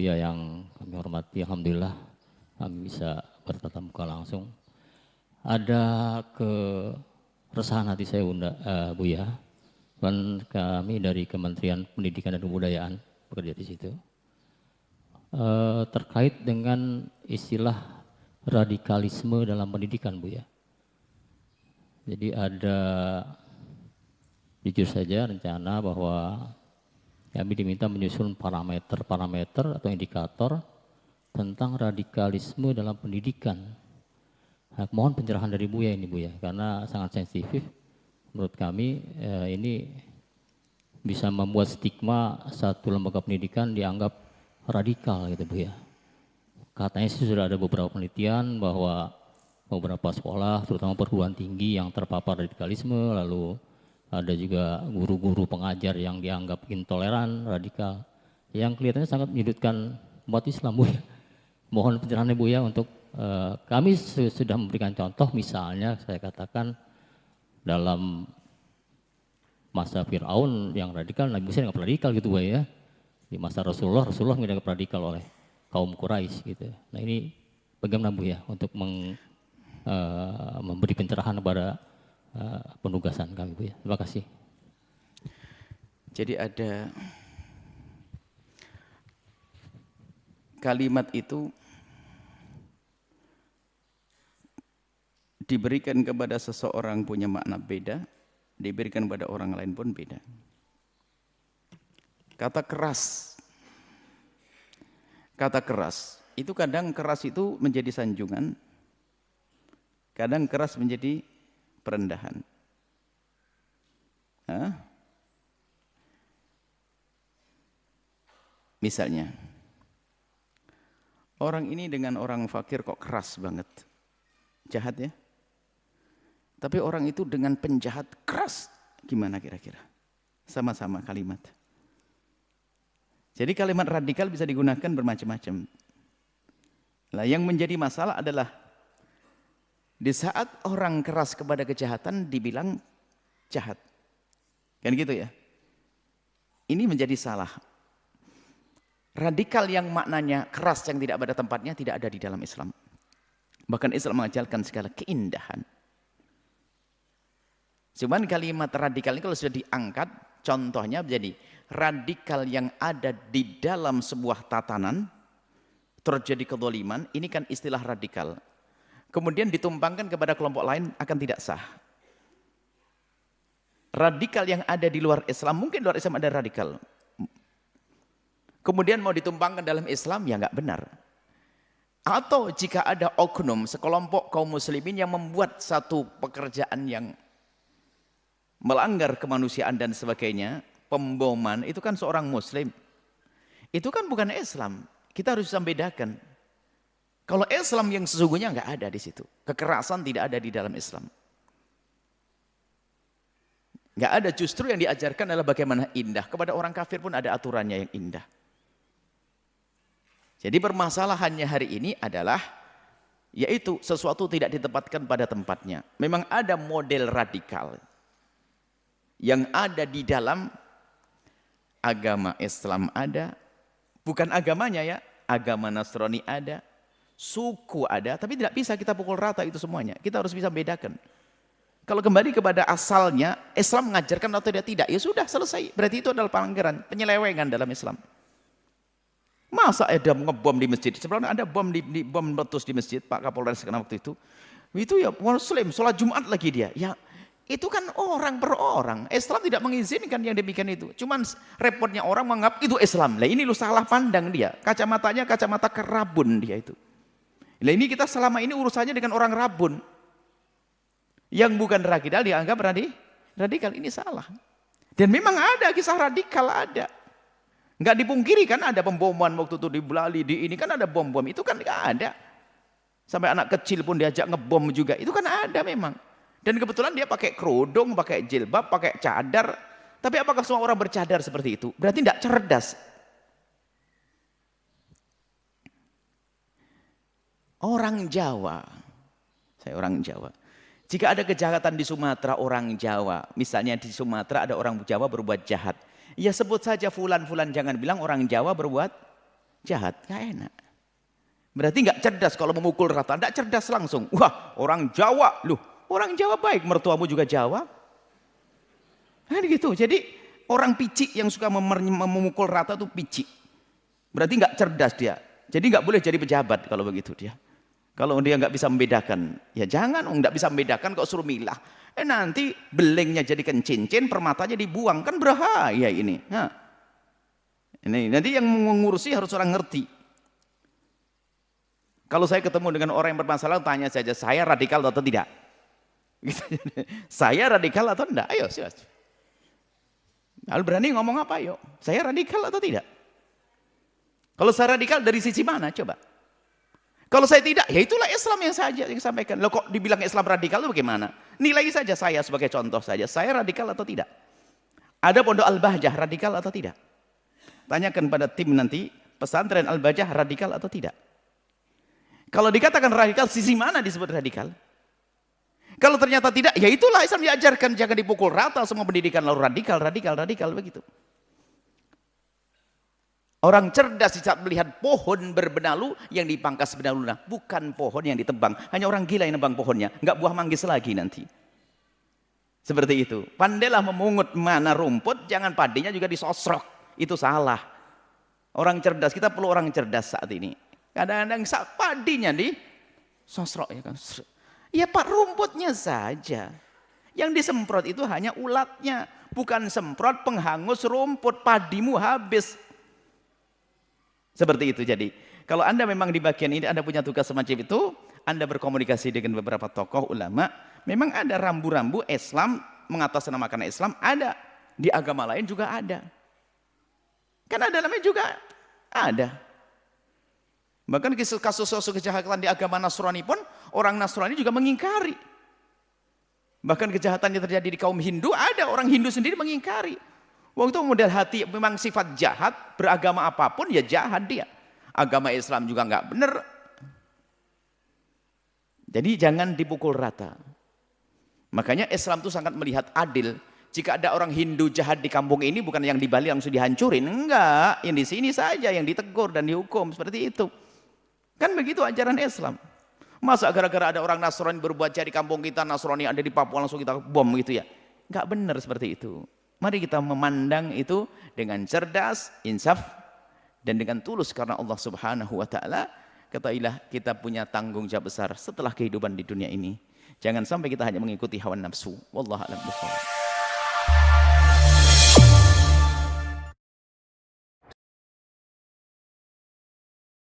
Buya yang kami hormati, alhamdulillah kami bisa bertatap muka langsung. Ada keresahan hati saya Buya, dan kami dari Kementerian Pendidikan dan Kebudayaan bekerja di situ. Terkait dengan istilah radikalisme dalam pendidikan, Buya. Jadi ada, jujur saja, rencana bahwa kami diminta menyusun parameter atau indikator tentang radikalisme dalam pendidikan. Nah, mohon pencerahan dari Buya ini, Buya, karena sangat sensitif. Menurut kami ini bisa membuat stigma satu lembaga pendidikan dianggap radikal gitu, Buya. Katanya sih sudah ada beberapa penelitian bahwa beberapa sekolah, terutama perguruan tinggi yang terpapar radikalisme, lalu ada juga guru-guru pengajar yang dianggap intoleran, radikal, yang kelihatannya sangat menyudutkan umat Islam, Buya. Mohon pencerahannya, Buya, untuk kami sudah memberikan contoh, misalnya saya katakan dalam masa Fir'aun yang radikal, Nabi Musa yang radikal gitu, Buya. Di masa Rasulullah dianggap radikal oleh kaum Quraisy gitu. Nah ini bagaimana, Buya, untuk memberi pencerahan kepada penugasan kami, Buya. Terima kasih. Jadi ada kalimat itu diberikan kepada seseorang punya makna beda, diberikan kepada orang lain pun beda. Kata keras itu kadang keras itu menjadi sanjungan, kadang keras menjadi perendahan. Misalnya, orang ini dengan orang fakir kok keras banget, jahat ya. Tapi orang itu dengan penjahat keras, gimana kira-kira? Sama-sama kalimat. Jadi kalimat radikal bisa digunakan bermacam-macam. Nah, yang menjadi masalah adalah di saat orang keras kepada kejahatan dibilang jahat. Kan gitu ya? Ini menjadi salah. Radikal yang maknanya keras yang tidak pada tempatnya tidak ada di dalam Islam. Bahkan Islam mengajarkan segala keindahan. Cuman kalimat radikal ini kalau sudah diangkat, contohnya menjadi radikal yang ada di dalam sebuah tatanan, terjadi kezaliman, ini kan istilah radikal. Kemudian ditumpangkan kepada kelompok lain akan tidak sah. Radikal yang ada di luar Islam, mungkin di luar Islam ada radikal. Kemudian mau ditumpangkan dalam Islam, ya nggak benar. Atau jika ada oknum, sekelompok kaum muslimin yang membuat satu pekerjaan yang melanggar kemanusiaan dan sebagainya, pemboman, itu kan seorang muslim. Itu kan bukan Islam. Kita harus bisa bedakan. Kalau Islam yang sesungguhnya nggak ada di situ. Kekerasan tidak ada di dalam Islam. Nggak ada, justru yang diajarkan adalah bagaimana indah. Kepada orang kafir pun ada aturannya yang indah. Jadi permasalahannya hari ini adalah, yaitu sesuatu tidak ditempatkan pada tempatnya. Memang ada model radikal yang ada di dalam agama Islam ada, bukan agamanya ya, agama Nasrani ada, suku ada, tapi tidak bisa kita pukul rata itu semuanya. Kita harus bisa bedakan. Kalau kembali kepada asalnya, Islam mengajarkan atau tidak, ya sudah selesai. Berarti itu adalah pelanggaran, penyelewengan dalam Islam. Masa ada ngebom di masjid? Sebelumnya ada bom meletus di masjid, Pak Kapolres kena waktu itu. Itu ya muslim, sholat Jumat lagi dia. Ya itu kan orang per orang. Islam tidak mengizinkan yang demikian itu. Cuman repotnya orang menganggap itu Islam. Lah ini lu salah pandang dia. Kacamatanya kacamata kerabun dia itu. Lah ini kita selama ini urusannya dengan orang rabun. Yang bukan radikal dianggap radikal. Ini salah. Dan memang ada kisah radikal ada. Enggak dipungkiri kan ada pemboman waktu itu di Belali, di ini kan ada bom-bom. Itu kan enggak ada. Sampai anak kecil pun diajak ngebom juga. Itu kan ada memang. Dan kebetulan dia pakai kerudung, pakai jilbab, pakai cadar. Tapi apakah semua orang bercadar seperti itu? Berarti tidak cerdas. Orang Jawa, saya orang Jawa. Jika ada kejahatan di Sumatera orang Jawa, misalnya di Sumatera ada orang Jawa berbuat jahat. Ya sebut saja fulan-fulan, jangan bilang orang Jawa berbuat jahat, nggak enak. Berarti nggak cerdas kalau memukul rata, nggak cerdas langsung. Wah, orang Jawa, loh, orang Jawa baik, mertuamu juga Jawa. Kan gitu. Jadi orang picik yang suka memukul rata itu picik. Berarti nggak cerdas dia. Jadi nggak boleh jadi pejabat kalau begitu dia. Kalau dia nggak bisa membedakan, ya jangan, nggak bisa membedakan kok suruh milah. Nanti belengnya jadikan cincin, permatanya dibuang, kan berbahaya ini. Nah, ini nanti yang mengurusi harus orang ngerti. Kalau saya ketemu dengan orang yang bermasalah, tanya saja, saya radikal atau tidak? Saya radikal atau tidak? Ayo, silakan. Lalu berani ngomong apa? Ayo, saya radikal atau tidak? Kalau saya radikal dari sisi mana? Coba. Kalau saya tidak, ya itulah Islam yang saja yang sampaikan. Loh kok dibilang Islam radikal itu bagaimana? Nilai saja saya sebagai contoh saja. Saya radikal atau tidak? Ada Pondok Al-Bahjah radikal atau tidak? Tanyakan pada tim nanti, pesantren Al-Bahjah radikal atau tidak? Kalau dikatakan radikal, sisi mana disebut radikal? Kalau ternyata tidak, ya itulah Islam diajarkan. Jangan dipukul rata semua pendidikan lalu radikal begitu. Orang cerdas di saat melihat pohon berbenalu yang dipangkas benalunya, bukan pohon yang ditebang. Hanya orang gila yang nebang pohonnya, nggak buah manggis lagi nanti. Seperti itu. Pandailah memungut mana rumput, jangan padinya juga disosrok. Itu salah. Orang cerdas, kita perlu orang cerdas saat ini. Kadang-kadang padinya disosrok ya kan. Ya Pak, rumputnya saja. Yang disemprot itu hanya ulatnya, bukan semprot penghangus rumput. Padimu habis. Seperti itu. Jadi kalau Anda memang di bagian ini Anda punya tugas semacam itu, Anda berkomunikasi dengan beberapa tokoh ulama, memang ada rambu-rambu Islam, mengatasnamakan Islam, ada. Di agama lain juga ada. Kan ada namanya juga ada. Bahkan kasus-kasus kejahatan di agama Nasrani pun, orang Nasrani juga mengingkari. Bahkan kejahatan yang terjadi di kaum Hindu, ada orang Hindu sendiri mengingkari. Waktu model hati memang sifat jahat, beragama apapun ya jahat dia. Agama Islam juga nggak benar. Jadi jangan dipukul rata. Makanya Islam itu sangat melihat adil. Jika ada orang Hindu jahat di kampung ini, bukan yang di Bali langsung dihancurin. Enggak, yang di sini saja yang ditegur dan dihukum. Seperti itu. Kan begitu ajaran Islam. Masa gara-gara ada orang Nasrani berbuat jahat di kampung kita, Nasrani ada di Papua langsung kita bom gitu ya. Enggak benar seperti itu. Mari kita memandang itu dengan cerdas, insaf, dan dengan tulus karena Allah Subhanahu wa Ta'ala. Ketahuilah kita punya tanggung jawab besar setelah kehidupan di dunia ini. Jangan sampai kita hanya mengikuti hawa nafsu. Wallahu a'lam bishawab.